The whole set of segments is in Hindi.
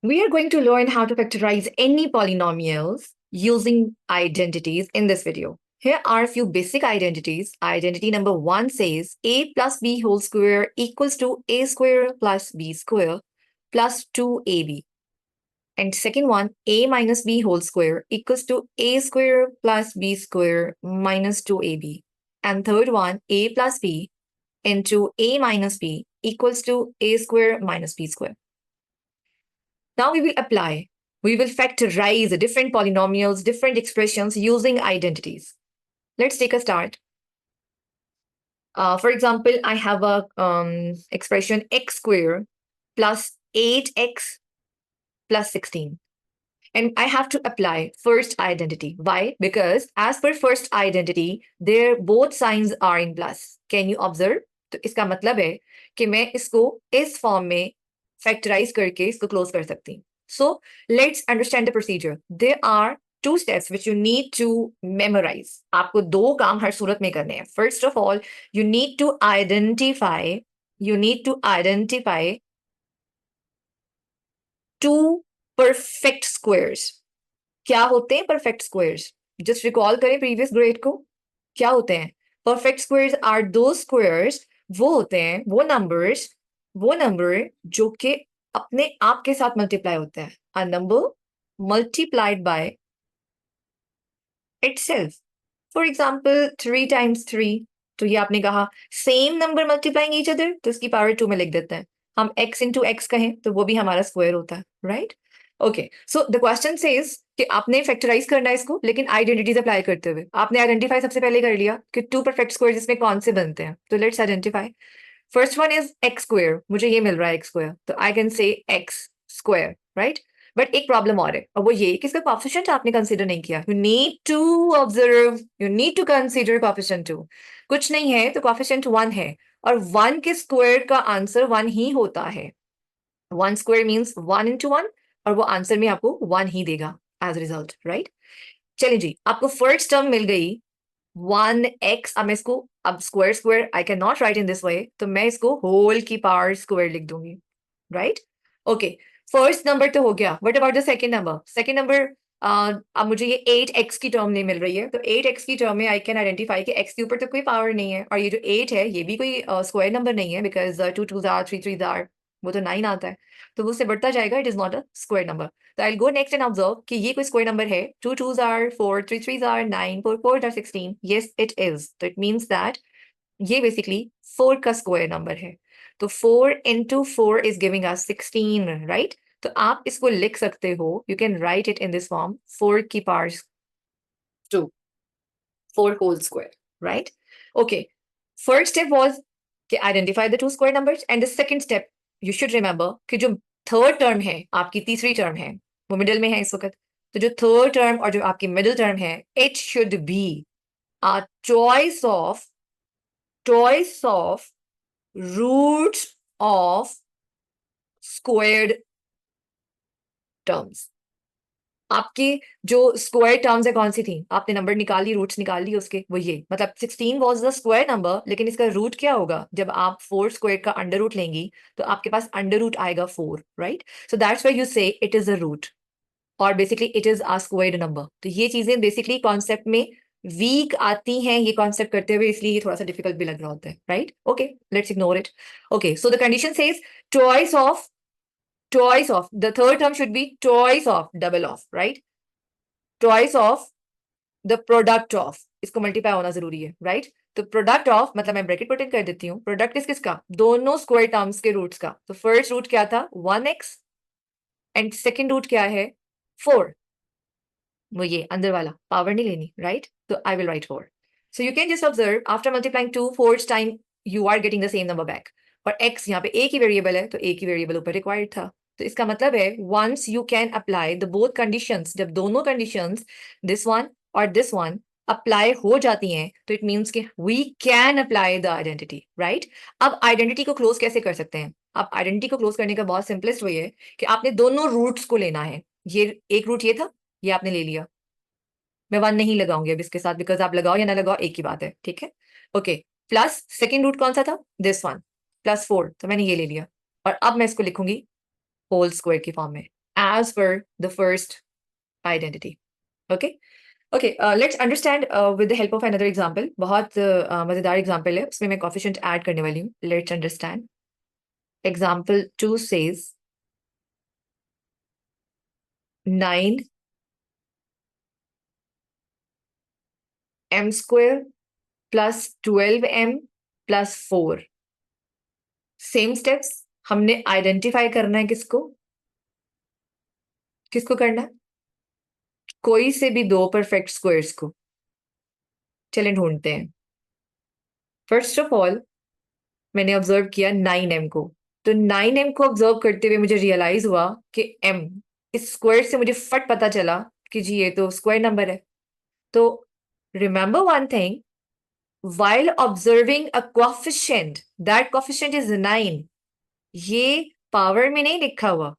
We are going to learn how to factorize any polynomials using identities in this video. Here are a few basic identities. Identity number one says a plus b whole square equals to a square plus b square plus 2ab. And second one, a minus b whole square equals to a square plus b square minus 2ab. And third one, a plus b into a minus b equals to a square minus b square. Now we will apply. We will factorize different polynomials, different expressions using identities. Let's take a start. For example, I have a expression x squared plus 8x plus 16. And I have to apply first identity. Why? Because as per first identity, their both signs are in plus. Can you observe? तो इसका मतलब है कि मैं इसको इस फॉर्म में फैक्टराइज करके इसको क्लोज कर सकती हूँ. So let's understand the procedure. There are two steps which you need to memorize. आपको दो काम हर सूरत में करने हैं. First of all, you need to identify two perfect squares. क्या होते हैं परफेक्ट स्क्वायर्स? जस्ट रिकॉल करें प्रीवियस ग्रेड को. क्या होते हैं परफेक्ट स्क्वायर्स? आर दो स्क्वायर्स, वो होते हैं वो नंबर जो कि अपने आप के साथ मल्टीप्लाई होते हैं. A number multiplied by itself. For example 3 times 3. तो ये आपने कहा same number multiplying each other, तो इसकी पावर 2 में लिख देते हैं. हम x इंटू एक्स कहें तो वो भी हमारा स्क्वायर होता है, right? Okay, so the question says कि आपने फैक्टराइज करना है इसको, लेकिन आइडेंटिटीज अप्लाई करते हुए. आपने आइडेंटिफाई सबसे पहले कर लिया कि टू परफेक्ट स्क्वायर इसमें कौन से बनते हैं. तो let's identify. First one is x square. मुझे ये मिल रहा है एक्स स्क्वायर, तो I can say x square, right? But एक प्रॉब्लम और है, और वो ये कि इसका कोएफिशिएंट आपने कंसीडर नहीं किया. You need to observe, you need to consider coefficient 2. कुछ नहीं है तो कोएफिशिएंट 1 है, और 1 के स्क्वायर का आंसर 1 ही होता है. 1 स्क्वायर मीन्स 1 into 1, और वो आंसर में आपको 1 ही देगा एज रिजल्ट, राइट? चलिए जी, आपको फर्स्ट टर्म मिल गई 1x. अब मैं इसको, अब square square I can not right in this way, तो मैं इसको होल की पावर स्क्वायर लिख दूंगी, राइट? ओके, फर्स्ट नंबर तो हो गया. What about the second number? Second number, अब मुझे ये 8x की टर्म नहीं मिल रही है, तो 8x की टर्म में आई कैन आइडेंटिफाई कि x के ऊपर तो कोई पावर नहीं है, और ये जो 8 है ये भी कोई स्क्वायर नंबर नहीं है, because 2 2s are 3 3s are, वो तो 9 आता है, तो वो उससे बढ़ता जाएगा. It is not a square number. तो आई गो नेक्स्ट एंड ऑब्जर्व कि ये कोई स्क्वायर नंबर है. 2 2s are 4, 3 3s are 9, 4 4s are 16. Yes, it is. तो इट मीन्स दैट ये बेसिकली 4 का स्क्वायर नंबर है. तो 4 into 4 is giving us 16, right? तो आप इसको लिख सकते हो, you can write it in this form, 4 की power 2, 4 whole square, right? Okay, first step was कि identify the two square numbers, and the second step you should remember कि जो थर्ड टर्म है, आपकी तीसरी टर्म है, वो मिडिल में है इस वक्त. तो जो थर्ड टर्म और जो आपकी मिडिल टर्म है, it should be a choice of roots of squared terms. आपकी जो स्क्वायर टर्म्स है कौन सी थी? आपने नंबर निकाली, रूट्स निकाल ली उसके, वो ये मतलब 16 वाज द स्क्वायर नंबर, लेकिन इसका रूट क्या होगा? जब आप 4 स्क्वायर का अंडर रूट लेंगी तो आपके पास अंडर रूट आएगा 4, right? So that's why you से इट इज अ रूट, और basically it is a squared number. तो ये चीजें बेसिकली कॉन्सेप्ट में वीक आती हैं ये कॉन्सेप्ट करते हुए, इसलिए ये थोड़ा सा डिफिकल्ट भी लग रहा होता है, right? Okay, let's ignore it. Okay, so the condition says twice of the third term should be twice of double of, right? Twice of the product of, इसको मल्टीप्लाई होना जरूरी है, राइट? तो प्रोडक्ट ऑफ मतलब मैं ब्रैकेट पुट इन कर देती हूँ. प्रोडक्ट किस किसका? दोनों स्क्वायर टर्म्स के रूट्स का. तो फर्स्ट रूट क्या था? 1x, एंड सेकेंड रूट क्या है? 4. वो ये अंदर वाला पावर नहीं लेनी, राइट? तो I will write 4. So you can just observe after multiplying 2 4 time you are getting the same number back. और x यहाँ पे एक ही वेरिएबल है, तो एक ही वेरिएबल ऊपर रिक्वायर्ड था. तो इसका मतलब है once you can apply the both conditions, जब दोनों कंडीशंस दिस वन और दिस वन अप्लाई हो जाती हैं, तो इट मीन्स कि we can apply the identity, right? अब आइडेंटिटी को क्लोज कैसे कर सकते हैं? अब आइडेंटिटी को क्लोज करने का बहुत सिंपलेस्ट वे है कि आपने दोनों रूट्स को लेना है. ये एक रूट ये था, ये आपने ले लिया. मैं 1 नहीं लगाऊंगी अब इसके साथ, बिकॉज आप लगाओ या ना लगाओ एक ही बात है, ठीक है? ओके, प्लस सेकेंड रूट कौन सा था? दिस वन, +4, तो मैंने ये ले लिया. और अब मैं इसको लिखूंगी होल स्क्वायर की फॉर्म में. as per the first identity. Okay. Okay, let's understand with the help of another example. बहुत मजेदार example है, उसमें मैं coefficient add करने वाली हूँ. Let's understand. Example 2 says 9 m square plus 12m plus 4. Same steps. हमने identify करना है किसको? किसको करना है? कोई से भी दो perfect squares को. चलें ढूंढते हैं. First of all, मैंने ऑब्जर्व किया 9m को. तो 9m को ऑब्जर्व करते हुए मुझे रियलाइज हुआ कि m, इस स्क्वायर से मुझे फट पता चला कि जी ये तो स्क्वायर नंबर है. तो remember one thing, while observing a coefficient, that coefficient is 9, ये पावर में नहीं लिखा हुआ,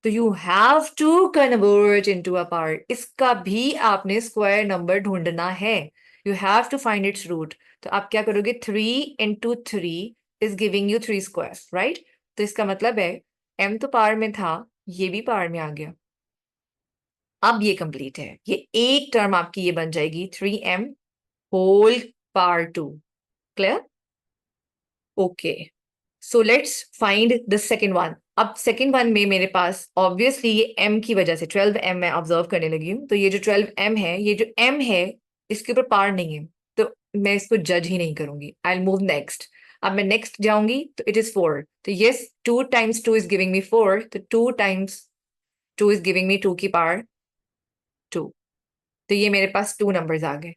तो you have to convert into a power. इसका भी आपने स्क्वायर नंबर ढूंढना है. You have to find its root. तो आप क्या करोगे? 3 into 3 is giving you 3 square, right? तो इसका मतलब है m तो पावर में था, ये भी पावर में आ गया. अब ये कंप्लीट है. ये एक टर्म आपकी ये बन जाएगी 3m whole power 2. Clear? Okay. So let's find the second one. अब सेकेंड वन में मेरे पास ऑब्वियसली ये m की वजह से 12m मैं ऑब्जर्व करने लगी हूँ. तो ये जो 12m है, ये जो m है, इसके ऊपर पावर नहीं है, तो मैं इसको जज ही नहीं करूंगी. I will move next. अब मैं नेक्स्ट जाऊंगी तो इट इज 4. तो yes, 2 times 2 is giving me 4. तो 2 times 2 इज गिविंग मी 2 की पावर 2. तो ये मेरे पास 2 नंबर्स आ गए.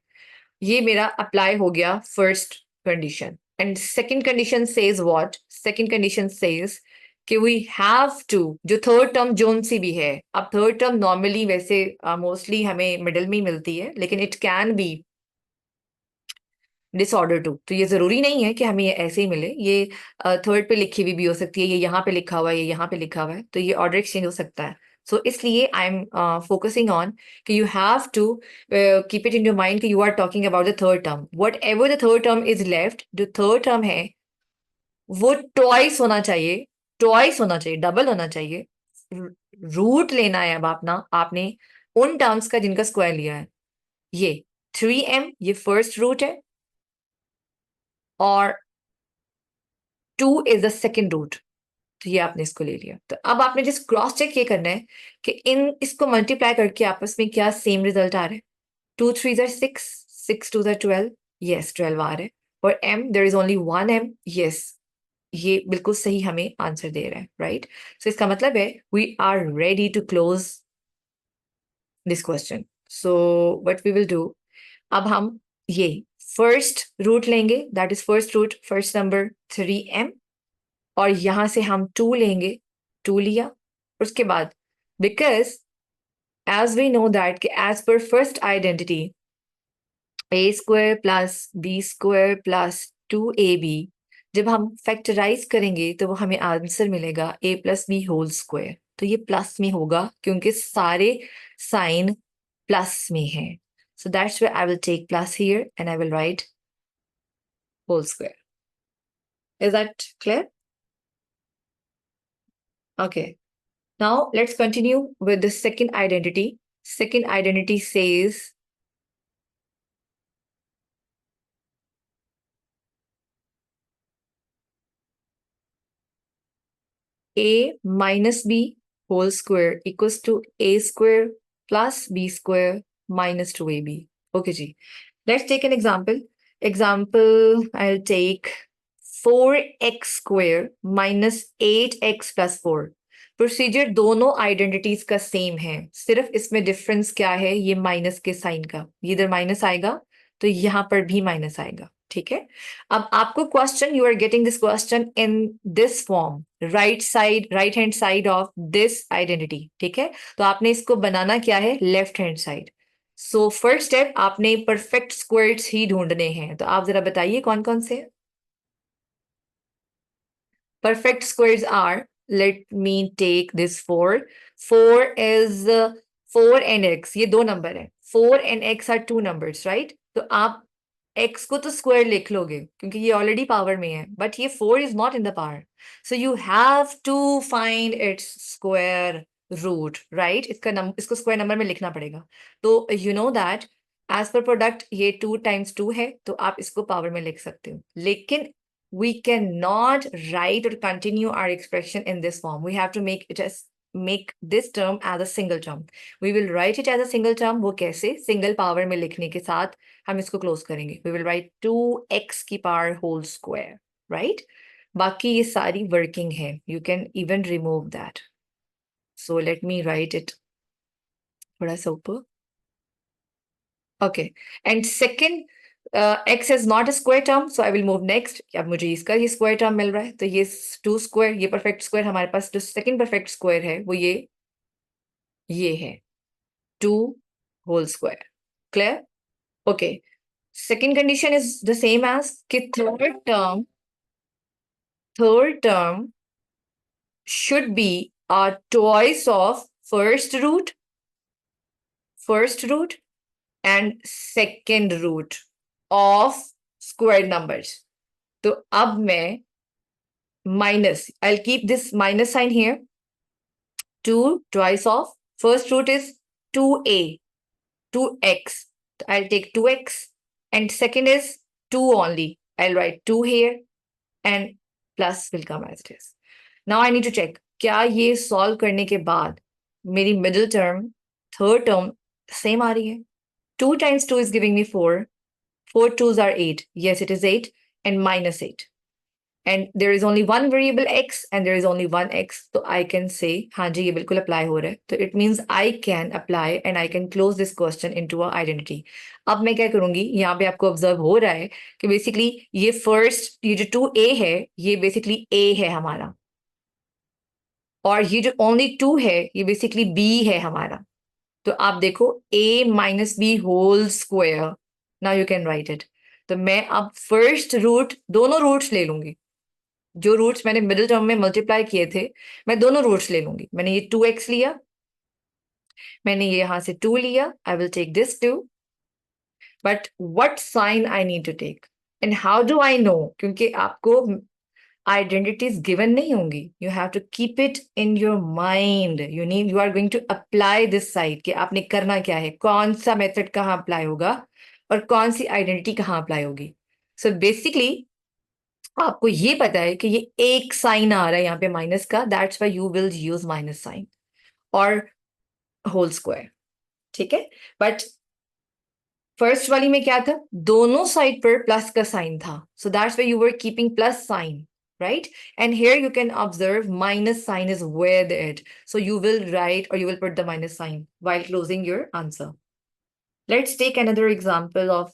ये मेरा अप्लाई हो गया first condition. And second condition says what? Second condition says कि वी हैव टू, जो थर्ड टर्म जोन सी भी है. अब थर्ड टर्म नॉर्मली वैसे मोस्टली हमें मिडिल में ही मिलती है, लेकिन it can be disorder too. तो ये जरूरी नहीं है कि हमें ये ऐसे ही मिले. ये थर्ड पे लिखी हुई भी हो सकती है, ये यहाँ पे लिखा हुआ है, ये यहाँ पे लिखा हुआ है, तो ये ऑर्डर एक्सचेंज हो सकता है. सो इसलिए आई एम फोकसिंग ऑन कि you have to keep it in your mind कि you are talking about the third term. Whatever the third term is left, जो थर्ड टर्म है वो ट्वाइस होना चाहिए. ट्वाइस होना चाहिए, डबल होना चाहिए. रूट लेना है अब आपने उन टर्म्स का जिनका स्क्वायर लिया है. ये 3m ये फर्स्ट रूट है और 2 इज द सेकेंड रूट. तो ये आपने इसको ले लिया. तो अब आपने जस्ट क्रॉस चेक ये करना है कि इसको मल्टीप्लाई करके आपस में क्या सेम रिजल्ट आ रहा है. 2 3 are 6, 6 2 are 12. यस, 12 आ रहा है. और m, there is only 1 m. Yes, ये बिल्कुल सही हमें आंसर दे रहा है, राइट? सो इसका मतलब है we are ready to close this question. So what we will do, अब हम ये फर्स्ट रूट लेंगे, that is first root, first number 3m, और यहां से हम 2 लेंगे. 2 लिया. उसके बाद because as we know that कि as per first identity a square plus b square plus 2ab, जब हम फैक्टराइज करेंगे तो वो हमें आंसर मिलेगा a plus B whole square. तो ये प्लस में होगा क्योंकि सारे साइन प्लस में है. So that's why I will take plus here and I will write whole square. Is that clear? Okay. Now let's continue with the second identity. Second identity says a minus b whole square equals to a square plus b square minus 2ab. Okay, ji. Let's take an example. Example, I'll take 4x square minus 8x plus 4. Procedure दोनों आइडेंटिटीज का सेम है, सिर्फ इसमें डिफरेंस क्या है, ये माइनस के साइन का. ये इधर माइनस आएगा तो यहां पर भी माइनस आएगा. ठीक है. अब आपको question, you are getting this question in this form, right side, right hand side of this identity. ठीक है. तो आपने इसको बनाना क्या है, left hand side. So first step, आपने परफेक्ट स्क्वायर्स ही ढूंढने हैं. तो आप जरा बताइए कौन कौन से perfect squares are. Let me take this 4. 4 is 4 and x, ये दो नंबर है. 4 and x are 2 numbers, right? तो आप x को तो स्क्वायर लिख लोगे क्योंकि ये ऑलरेडी पावर में है, बट ये 4 is not in the power. So you have to find its square. Root, right? इसको स्क्वायर नंबर में लिखना पड़ेगा। तो you know that as per product ये 2 times 2 है, तो आप इसको पावर में लिख सकते हो। लेकिन we cannot write or continue our expression in this form. We have to make this term as a single term. We will write it as a single term. वो कैसे? सिंगल पावर में लिखने के साथ हम इसको क्लोज करेंगे। We will write 2x की पावर होल स्क्वायर, राइट? बाकी ये सारी वर्किंग है। You can even remove that. So let me write it थोड़ा सा ऊपर. Okay. And second, x is not a square term, so I will move next. अब मुझे इसका ही square term मिल रहा है, तो ये 2 square, ये perfect square हमारे पास जो second perfect square है वो ये है 2 whole square. Clear? Okay. Second condition is the same as कि third term should be a twice of first root and second root of square numbers. तो अब मैं minus, I'll keep this minus sign here. 2 twice of first root is 2a, 2x. I'll take 2x and second is 2 only. I'll write 2 here and plus will come as it is. Now I need to check, क्या ये solve करने के बाद मेरी middle term, third term same आ रही है? 2 times 2 is giving me 4. 4 2s are 8. Yes, it is 8 and minus 8. And there is only one variable x and there is only one x. So I can say, हाँ जी, ये बिल्कुल apply हो रहा है. So it means I can apply and I can close this question into a identity. अब मैं क्या करूँगी? यहाँ पे आपको observe हो रहा है कि basically ये first, ये जो 2a है, ये basically a है हमारा. और ये जो only 2 है, ये basically b है हमारा. तो आप देखो a minus b whole square. Now you can write it. तो मैं अब first root, दोनों roots ले लूंगी. जो रूट्स मैंने मिडिल टर्म में मल्टीप्लाई किए थे, मैं दोनों रूट्स ले लूंगी. मैंने ये 2x लिया, मैंने ये यहां से 2 लिया. I will take this 2. But what sign I need to take and how do I know? क्योंकि आपको आइडेंटिटीज गिवन नहीं होंगी. You have to keep it in your mind. You are going to apply this side कि आपने करना क्या है, कौन सा मेथड कहाँ अप्लाई होगा और कौन सी आइडेंटिटी कहाँ अप्लाई होगी. सो बेसिकली आपको ये पता है कि ये एक साइन आ रहा है यहाँ पे माइनस का, that's why you will use minus sign और होल स्क्वायर. ठीक है? बट फर्स्ट वाली में क्या था? दोनों साइड पर प्लस का साइन था. So that's why you were keeping plus sign, right? And here you can observe minus sign is where the edge. So you will write or you will put the minus sign while closing your answer. Let's take another example of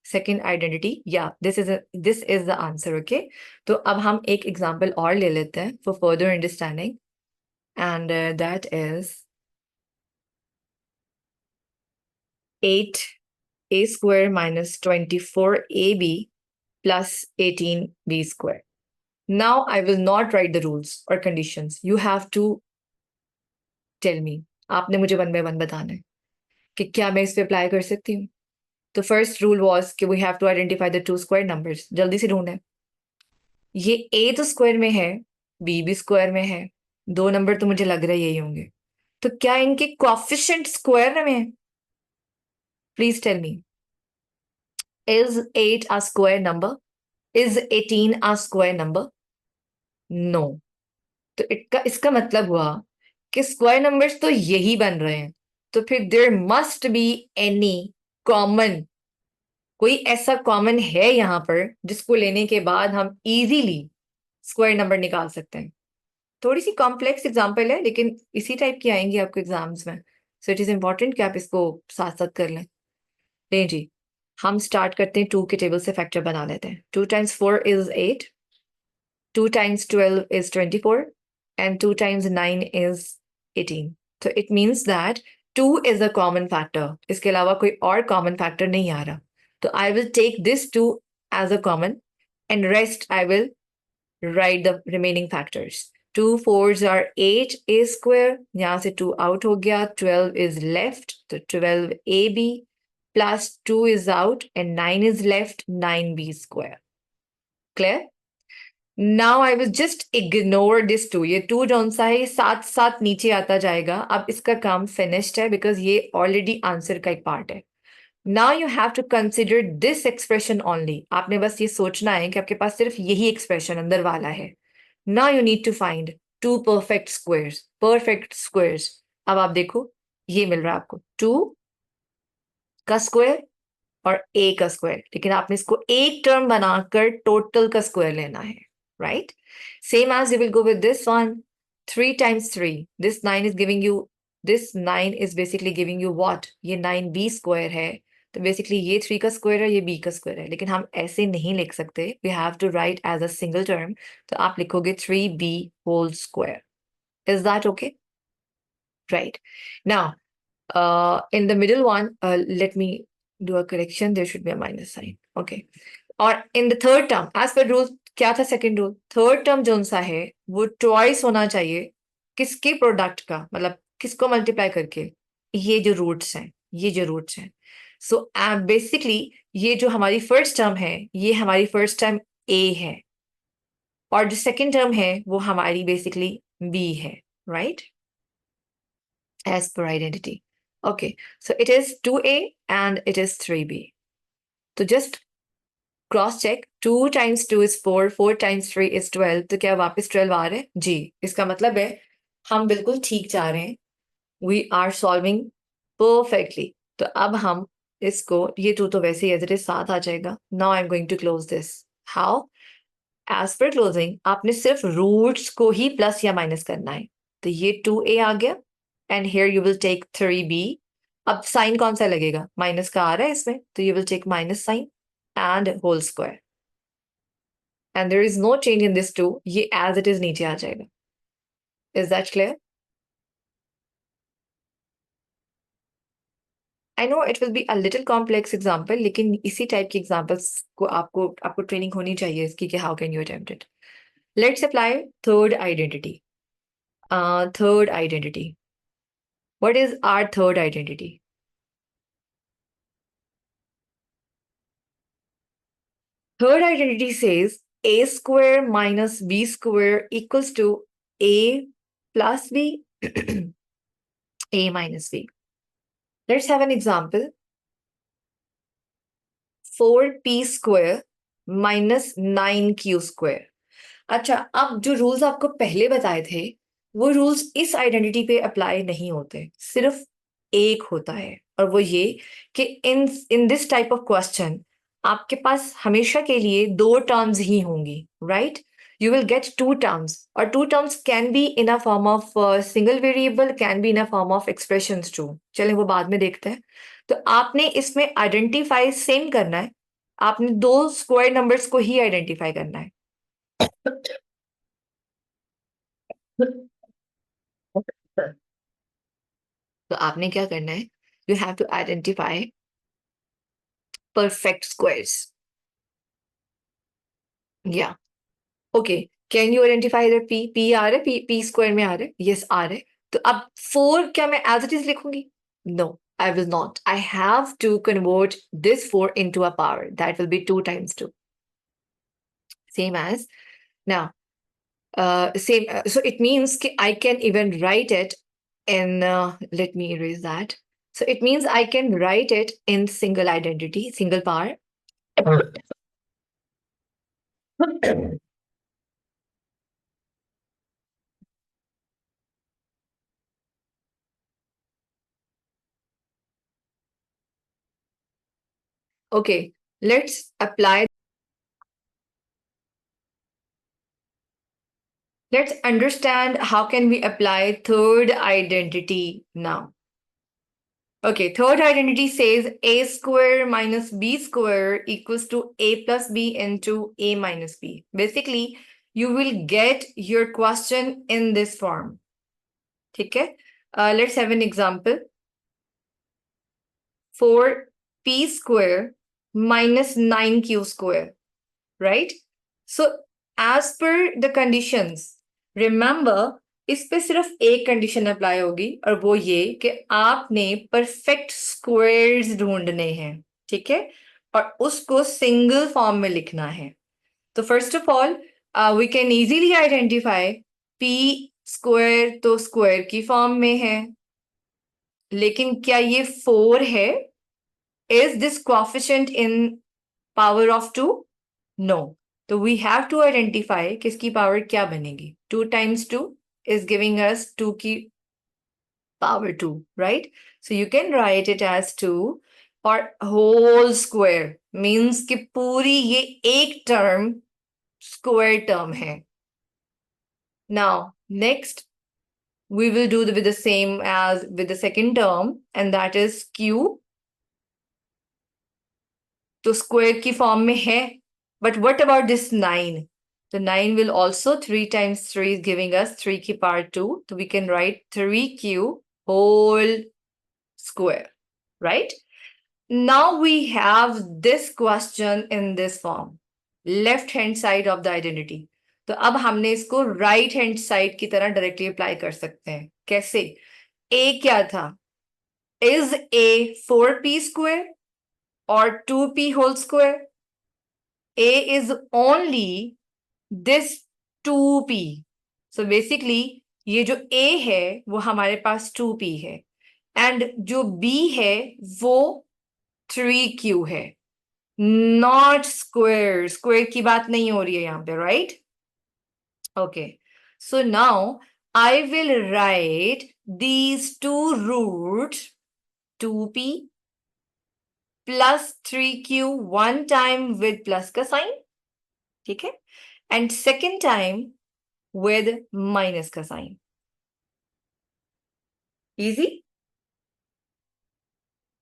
second identity. Yeah, this is the answer. Okay, तो अब हम एक example और ले लेते हैं for further understanding, and that is 8a square minus 24ab plus 18b square. Now I will not write the rules or conditions. You have to tell me. आपने मुझे one by one बताना है कि क्या मैं इस पे अप्लाई कर सकती हूँ. तो फर्स्ट रूल वॉज कि we have to identify the 2 square numbers. जल्दी से ढूंढें. ये a तो स्क्वायर में है, b भी स्क्वायर में है. 2 नंबर तो मुझे लग रहा है यही होंगे. तो क्या इनके कोएफिशिएंट स्क्वायर में है? Please tell me. Is 8 a square number? Is 18 a square number? No. तो इसका मतलब हुआ कि स्क्वायर नंबर्स तो यही बन रहे हैं. तो फिर there must be any common, कोई ऐसा कॉमन है यहां पर जिसको लेने के बाद हम इजीली स्क्वायर नंबर निकाल सकते हैं. थोड़ी सी कॉम्प्लेक्स एग्जांपल है लेकिन इसी टाइप की आएंगी आपको एग्जाम्स में. सो इट इज इंपॉर्टेंट कि आप इसको साथ साथ कर लें. नहीं जी, हम स्टार्ट करते हैं 2 के टेबल से फैक्टर बना लेते हैं. 2 times 4 is 8, 2 times 12 is 24 and 2 times 9 is 18. So it means that 2 is a common factor. इसके अलावा कोई और common factor नहीं आ रहा. So I will take this 2 as a common and rest I will write the remaining factors. 2 4s are 8 a square. यहाँ से 2 out हो गया. 12 is left. So 12 ab plus 2 is out and 9 is left. 9b square. Clear? Now I will just ignore this 2, ये 2 जौन सा है ये साथ साथ नीचे आता जाएगा, अब इसका काम फिनिश्ड है बिकॉज ये ऑलरेडी आंसर का एक पार्ट है। Now you have to consider this expression only, आपने बस ये सोचना है कि आपके पास सिर्फ यही एक्सप्रेशन अंदर वाला है। Now you need to find 2 perfect squares, perfect squares. अब आप देखो ये मिल रहा है आपको 2 का स्क्वायर और ए का स्क्वायर, लेकिन आपने इसको एक टर्म बनाकर टोटल का स्क्वायर लेना है, right? Same as you will go with this one, 3 times 3, this 9 is giving you, this 9 is basically giving you what? ये 9b स्क्वायर है, तो बेसिकली ये 3 का स्क्वायर है, ये b का स्क्वायर है, लेकिन हम ऐसे नहीं लिख सकते, we have to write as a single term, तो आप लिखोगे 3b whole square. Is that okay? Right now in the middle one, let me do a correction. There should be a minus sign. Okay. और in the third term, as per rule, क्या था second rule? Third term zone सा है वो twice होना चाहिए किसके प्रोडक्ट का, मतलब किसको मल्टीप्लाई करके, ये जो रूट्स हैं, ये जो रूट्स हैं। सो बेसिकली ये जो हमारी फर्स्ट टर्म है ये हमारी फर्स्ट टर्म a है और जो सेकंड टर्म है वो हमारी बेसिकली b है, right? As per identity. Okay, so it is 2a and it is 3b. So just cross check, 2 times 2 is 4, 4 times 3 is 12, तो क्या वापस 12 आ रहा है? जी, इसका मतलब है हम बिल्कुल ठीक जा रहे हैं, we are solving perfectly। तो अब हम इसको, ये 2 तो वैसे ही as it is साथ आ जाएगा। Now I'm going to close this. How? As per closing, आपने सिर्फ रूट्स को ही प्लस या माइनस करना है, तो ये 2a आ गया and here you will take 3b। अब साइन कौन सा लगेगा? माइनस का आ रहा है इसमें, तो you will take minus sign and whole square, and there is no change in this 2, ये as it is नीचे आ जाएगा। Is that clear? I know it will be a little complex example, लेकिन इसी टाइप की examples को आपको ट्रेनिंग होनी चाहिए इसकी कि how can you attempt it. Let's apply third identity. Third identity. What is our third identity? Third identity says a square minus b square equals to a plus b, a minus b. Let's have an example. 4p square minus 9q square. अच्छा, अब जो रूल्स आपको पहले बताए थे वो रूल्स इस आइडेंटिटी पे अप्लाई नहीं होते, सिर्फ एक होता है, और वो ये कि in this type of question आपके पास हमेशा के लिए 2 टर्म्स ही होंगी, right? You will get 2 terms, और 2 terms can be in a form of single variable, can be in a form of expressions too. चलें वो बाद में देखते हैं। तो आपने इसमें आइडेंटिफाई सेम करना है, आपने 2 स्क्वायर नंबर्स को ही आइडेंटिफाई करना है। तो आपने क्या करना है? You have to identify perfect squares. या okay, can you identify that P? P आ रहा है, पी स्क्वायर में आ रहा है, यस आ रहा है। तो अब 4 क्या मैं एज इट इज लिखूंगी? No, I will not. I have to convert this 4 into a power, that will be 2 times 2, same as now. Same, so it means I can even write it in, let me erase that. So it means I can write it in single identity, single power. Okay, let's apply. Let's understand how can we apply third identity now. Okay, third identity says a square minus b square equals to a plus b into a minus b. Basically, you will get your question in this form. Okay, let's have an example. 4p square minus 9q square, right? So as per the conditions, remember इस पे सिर्फ एक कंडीशन अप्लाई होगी, और वो ये कि आपने परफेक्ट स्क्वायर्स ढूंढने हैं, ठीक है, और उसको सिंगल फॉर्म में लिखना है। तो first of all we can easily identify p square तो स्क्वायर की फॉर्म में है, लेकिन क्या ये 4 है? Is this coefficient in power of 2? No. So we have to identify किसकी पावर क्या बनेगी. 2 times 2 is giving us 2 की power 2, right? So you can write it as 2 or whole square means कि पूरी ये एक term square term है. Now, next we will do with the same as with the second term, and that is q. तो square की form में है. But what about this 9? The 9 will also 3 times 3 is giving us 3 की power 2. So we can write 3q whole square, right? Now we have this question in this form. Left hand side of the identity. तो अब हमने इसको right hand side की तरह directly apply कर सकते हैं. कैसे? A क्या था? Is A 4p square or 2p whole square? A is only this 2p. So basically ये जो A है वो हमारे पास 2p है, and जो B है वो 3q है. Not square. Square की बात नहीं हो रही है यहाँ पे, right? Okay. So now I will write these two roots 2p plus 3q one time with plus का sign, ठीक है? And second time with minus का sign. Easy?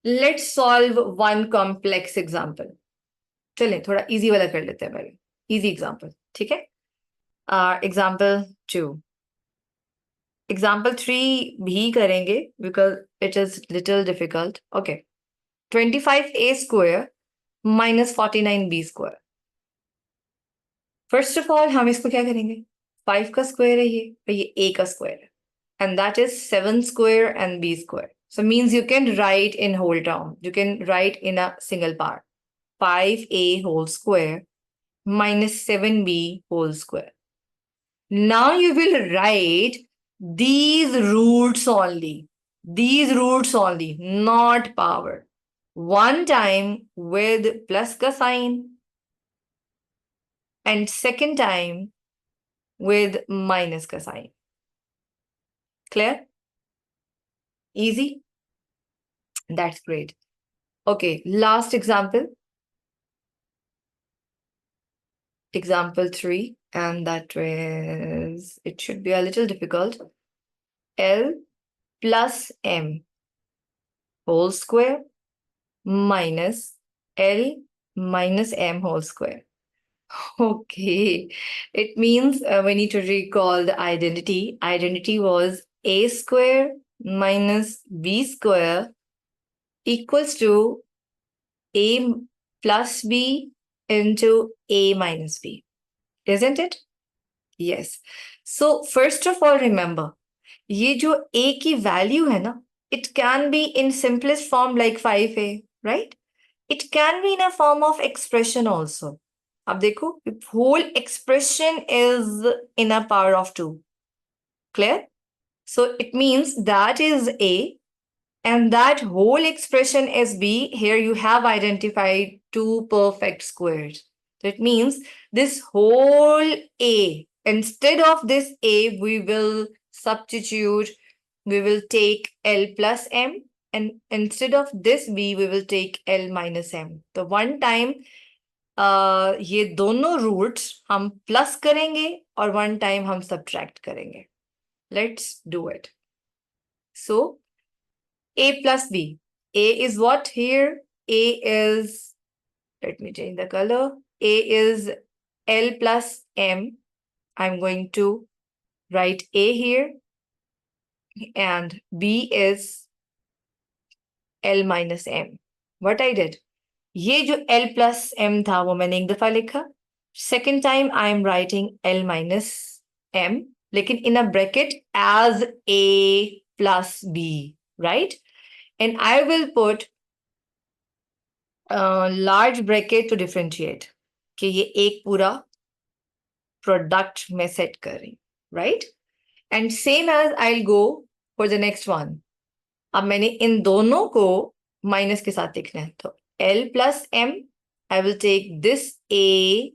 Let's solve one complex example. चलें थोड़ा easy वाला कर लेते हैं पहले. Easy example, ठीक है? Example 2. Example 3 भी करेंगे because it is little difficult. Okay. 25a square minus 49b square. First of all, हम इसको क्या करेंगे? 5 का स्क्वायर है ये, और ये a का स्क्वायर है. And that is 7 square and b square. So means you can write in whole term. You can write in a single part. 5a whole square minus 7b whole square. Now you will write these roots only. These roots only, not power. One time with plus ka sign and second time with minus ka sign. Clear? Easy? That's great. Okay, last example. Example 3, and that is, it should be a little difficult. L plus M whole square minus L minus M whole square. Okay, it means we need to recall the identity. Identity was A square minus B square equals to A plus B into A minus B. Isn't it? Yes. So first of all, remember, ये जो A की value है ना, it can be in simplest form like 5a, right? It can be in a form of expression also. अब देखो, whole expression is in a power of 2. Clear? So it means that is A and that whole expression is B. Here you have identified two perfect squares. So it means this whole A, instead of this A, we will substitute, we will take L plus M, and instead of this B, we will take L minus M. So one time ये दोनों रूट्स हम प्लस करेंगे और वन टाइम हम सब्ट्रैक्ट करेंगे. Let's do it. So a plus b. A is what here? A is, let me change the color. A is L plus M. I'm going to write A here, and B is L minus M. What I did? ये जो L plus M था वो मैंने एक दफा लिखा. Second time I am writing L minus M, लेकिन in a bracket as A plus B, right? And I will put large bracket to differentiate कि ये एक पूरा प्रोडक्ट में सेट कर रही हूँ, right? And same as I go for the next one. अब मैंने इन दोनों को माइनस के साथ लिखना है, तो L plus M, I will take this A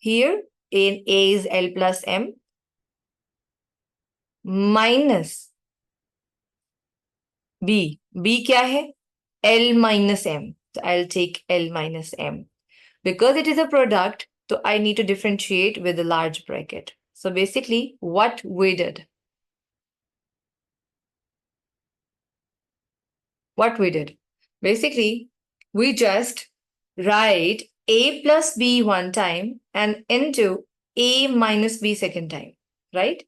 here, in A is L plus M, minus B. B क्या है? L minus M. So I'll take L minus M. Because it is a product, so I need to differentiate with a large bracket. So basically, what we did, basically, we just write A plus B one time and into A minus B second time, right?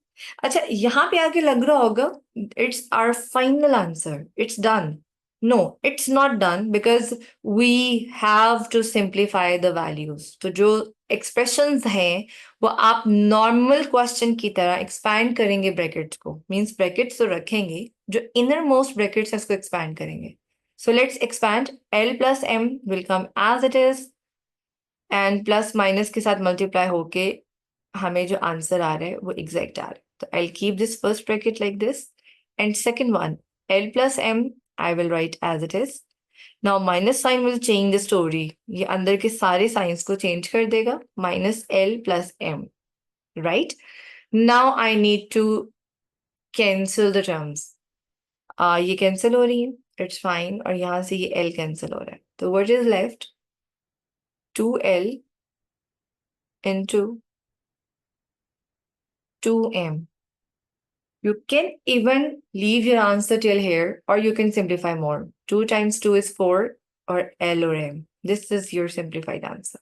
अच्छा, यहाँ पे आके लग रहा होगा it's our final answer, it's done. No, it's not done because we have to simplify the values. तो जो expressions हैं वो आप normal question की तरह expand करेंगे brackets को. Means brackets तो रखेंगे, जो innermost brackets है उसको expand करेंगे. So let's expand. L plus M will come as it is and plus minus के साथ multiply होके हमें जो आंसर आ रहा है वो एग्जैक्ट आ रहा है. तो I keep this first bracket like this and second one L plus M I will write as it is. Now minus sign will change the story. ये अंदर के सारे साइंस को चेंज कर देगा. minus L plus M, right? Now I need to cancel the terms. ये कैंसिल हो रही है, इट्स फाइन, और यहाँ से ये L कैंसिल हो रहा है. तो what is left? 2L into 2M. You can even leave your answer till here, or you can simplify more. 2 times 2 is 4, or L or M. This is your simplified answer.